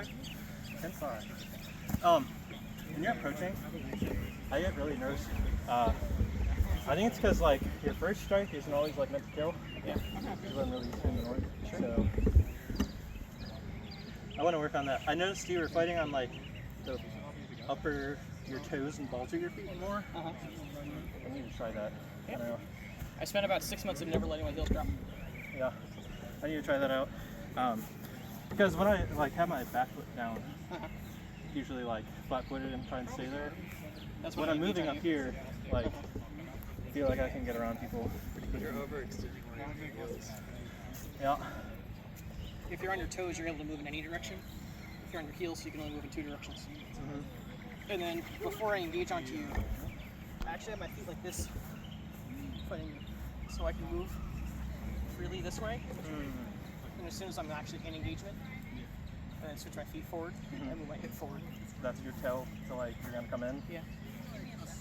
fight? Tense fight. When you're approaching, I get really nervous. I think it's because like your first strike isn't always like meant to kill. Yeah. Which is what I'm really used to in the north. Sure. So I want to work on that. I noticed you were fighting on like the upper your toes and balls of your feet more. I need to try that. Yeah. I don't know. I spent about 6 months of never letting my heels drop. Yeah, I need to try that out. Because when I like have my back foot down, usually like flat-footed and trying to stay there. That's When I'm moving up here, like I feel like I can get around people pretty quickly. You're overextending your heels. Yeah. If you're on your toes, you're able to move in any direction. If you're on your heels, you can only move in 2 directions. And then before I engage onto you, I actually have my feet like this, putting so I can move freely this way. And as soon as I'm actually in engagement, and then switch my feet forward and move my hip forward. That's your tell to like you're gonna come in. Yeah.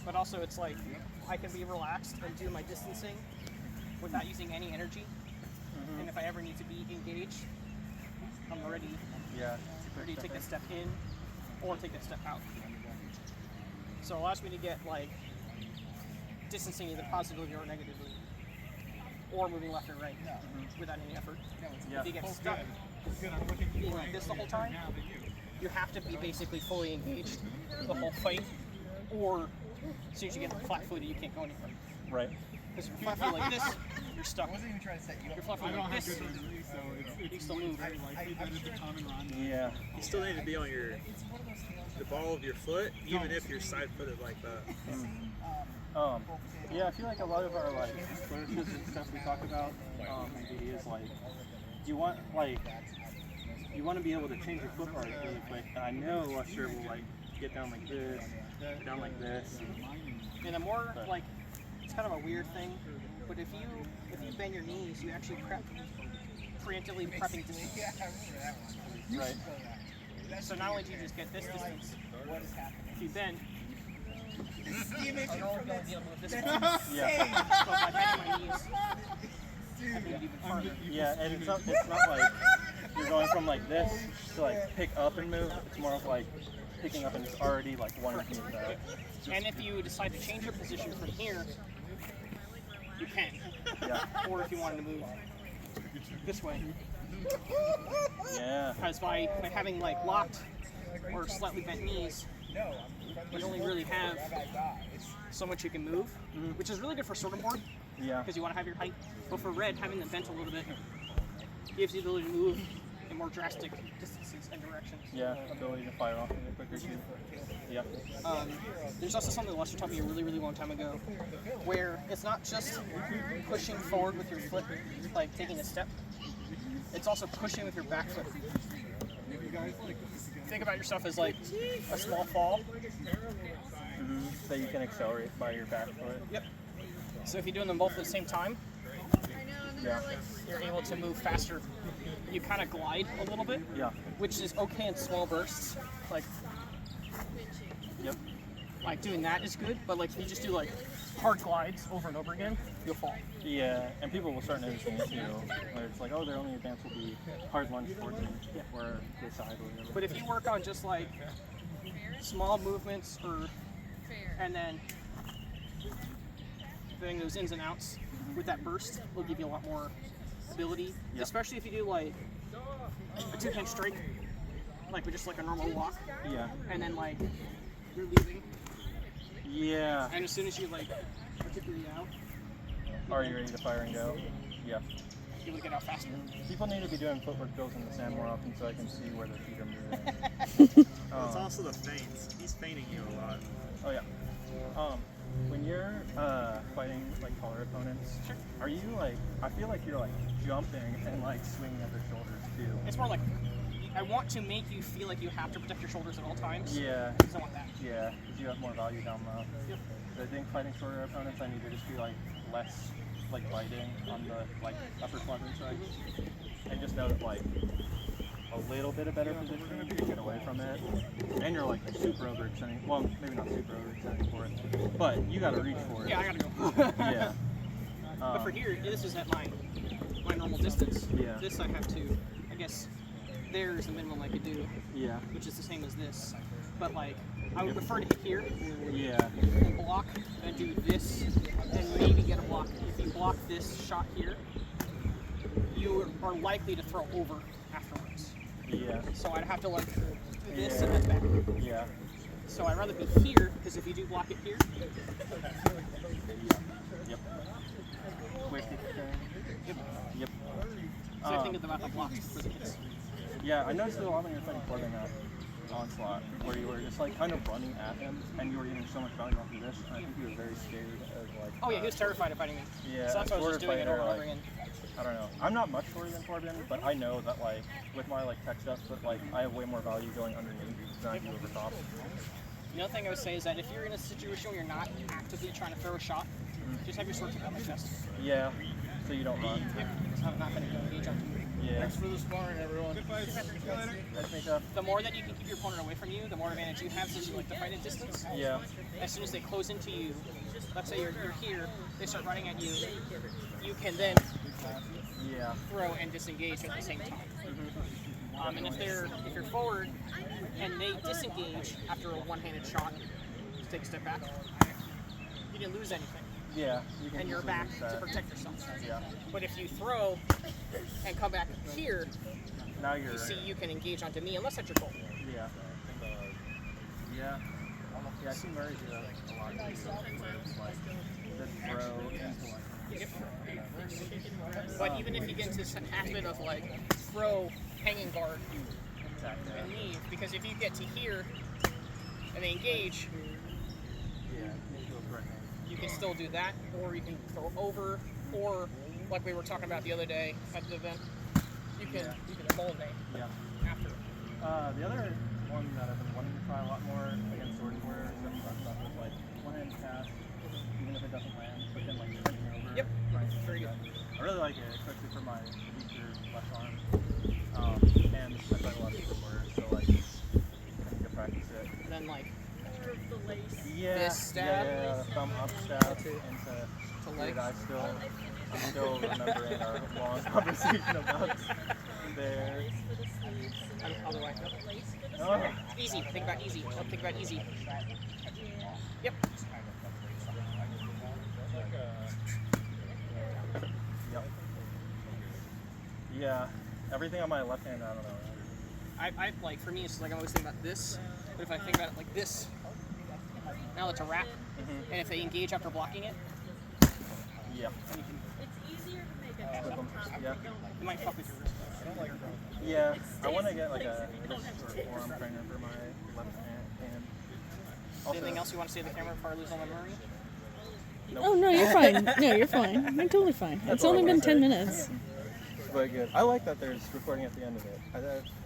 But also it's like I can be relaxed and do my distancing without using any energy. And if I ever need to be engaged, I'm ready. Yeah. Ready to take that step in or take that step out. So it allows me to get like distancing either positively or negatively, or moving left or right without any effort. Yeah. If you get stuck being like this the whole time, you have to be basically fully engaged the whole fight, or as soon as you get flat-footed, you can't go anywhere. Right. Because if you're flat-footed like this, you're stuck. I wasn't even trying to set you If up. you're flat-footed like this, so you can still move. Yeah. You still need to be on the ball of your foot, even if you're side-footed like that. Yeah, I feel like a lot of our like flourishes and stuff we talk about in videos, like you want to be able to change your foot part really quick. And I know Usher will like get down like this, down like this. And the more like it's kind of a weird thing, but if you bend your knees, you actually preemptively prepping distance. Right. So not only do you just get this distance, if you bend, I'm only going to be able to move this far. Yeah. So by bending my knees, I can move even farther. Yeah, and it's not like you're going from like this to like pick up and move. It's more of like picking up and it's already like wanting to move that. And if you decide to change your position from here, you can. Yeah. Or if you wanted to move this way. Yeah. Because by having like locked or slightly bent knees, you only really have so much you can move, which is really good for sword board Yeah. because you want to have your height. But for red, having them bent a little bit gives you the ability to move in more drastic distances and directions. Yeah. Ability to fire off a bit quicker too. Yeah. There's also something that Lester taught me a really, really long time ago, where it's not just pushing forward with your foot, like taking a step. It's also pushing with your back foot. Think about yourself as like a small fall. That you can accelerate by your back foot. Yep. So if you're doing them both at the same time, Yeah. you're able to move faster. You kind of glide a little bit, Yeah. which is okay in small bursts. Yep. Like doing that is good, but like if you just do like hard glides over and over again, you'll fall. Yeah, and people will start noticing it too, where it's like, oh, their only advance will be hard lunge towards them, or the side or whatever. But if you work on just like small movements and then doing those ins and outs with that burst will give you a lot more ability, especially if you do like a 2-hand strike, like with just like a normal walk, Yeah. and then like you're leaving, Yeah. and as soon as you like particularly out, Are you ready to fire and go? Yeah. you will get out faster. People need to be doing footwork drills in the sand more often so I can see where their feet are moving. It's also the feints. He's feigning you a lot. Oh yeah. When you're fighting like taller opponents, are you like? I feel like you're like jumping and like swinging at their shoulders too. It's more like I want to make you feel like you have to protect your shoulders at all times. Yeah. Because I want that. Yeah. Because you have more value down low. Yep. So I think fighting shorter opponents, I need to just be like less like biting on the like upper quadrant side, and just know that like a little bit of better positioning to get away from it, and you're like super overextending. Well, maybe not super overextending for it, but you got to reach for it. Yeah, I gotta go. Yeah. But for here, this is at my normal distance. Yeah. This I have to, I guess, there's the minimum I could do, Yeah. which is the same as this. But like, I would prefer to hit here, Yeah. and block, and do this, and maybe get a block. If you block this shot here, you are likely to throw over afterwards. Yeah. So I'd have to like do this and then back. Yeah. So I'd rather be here, because if you do block it here, Yep. Wasted turn. Yep. so I think about the blocks for the hits. Yeah, I noticed it a lot when you were fighting Corbin at Onslaught, where you were just like kind of running at him, and you were getting so much value off of this, and I think he was very scared of like... Oh yeah, he was terrified of fighting me. Yeah, So that's why I was just doing it over and over again. I don't know. I'm not much shorter than Corbin, but I know that like, with my like tech stuff, but like, I have way more value going underneath than I do over top. The other thing I would say is that if you're in a situation where you're not actively trying to throw a shot, just have your sword tip on my chest. Yeah, so you don't run. Because I'm not going to engage on you. Yeah. Thanks for the sparring, everyone. The more that you can keep your opponent away from you, the more advantage you have since you like to fight at distance. Yeah. As soon as they close into you, let's say you're here, they start running at you, you can then Yeah. throw and disengage at the same time. And if you're forward and they disengage after a one-handed shot, just take a step back, you didn't lose anything. Yeah. You can And you're easily back use to that. protect yourself. Yeah. But if you throw and come back here, Now you're... you see you can engage onto me unless that's your goal. Yeah. Yeah. Yeah, I see Murray do that a lot. Where it's like, the throw into like... But even if you get into this habit of like throw, hanging guard, Exactly. and leave, because if you get to here and they engage, Yeah. you can still do that, or you can throw over, or like we were talking about the other day at the event, you can molnate Yeah. after. The other one that I've been wanting to try a lot more against Sword Warrior is that we talked about was like one-hand cast, even if it doesn't land, but then like spinning over. Yep. Right. Very good. I really like it, especially for my weaker left arm. And I play a lot of Sword Warrior, so like I need to practice it. And then like Yeah. This stab. Yeah, thumb up stab To into legs. I'm still remembering our long conversation about there. Other way. Oh. Easy. Think about easy. Think about easy. Yep. Yep. Yeah. Everything on my left hand, I don't know. I like, for me, it's like I always think about this, but if I think about it like this, now it's a wrap, and if they engage after blocking it, Yep. then you can, Flip 'em. Yeah. it might fuck with your wrist. Yeah. I want to get like a wrist or forearm trainer for my left hand. Also, Anything else you want to say to the camera before I lose all my memory? Oh no, you're fine. No, you're fine. You're totally fine. It's all I only been wanna 10 say. minutes. But good. I like that there's recording at the end of it.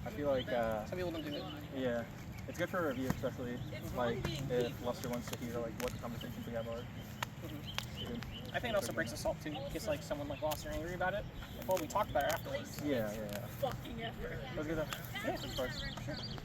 I feel like, Some people don't do it. yeah, it's good for a review, especially like if Lester wants to hear like what the conversations we have are. Good. I think it also breaks the salt too, in case like someone like lost or angry about it. Well, we talked about it afterwards. Yeah. That was good. Yeah, of course.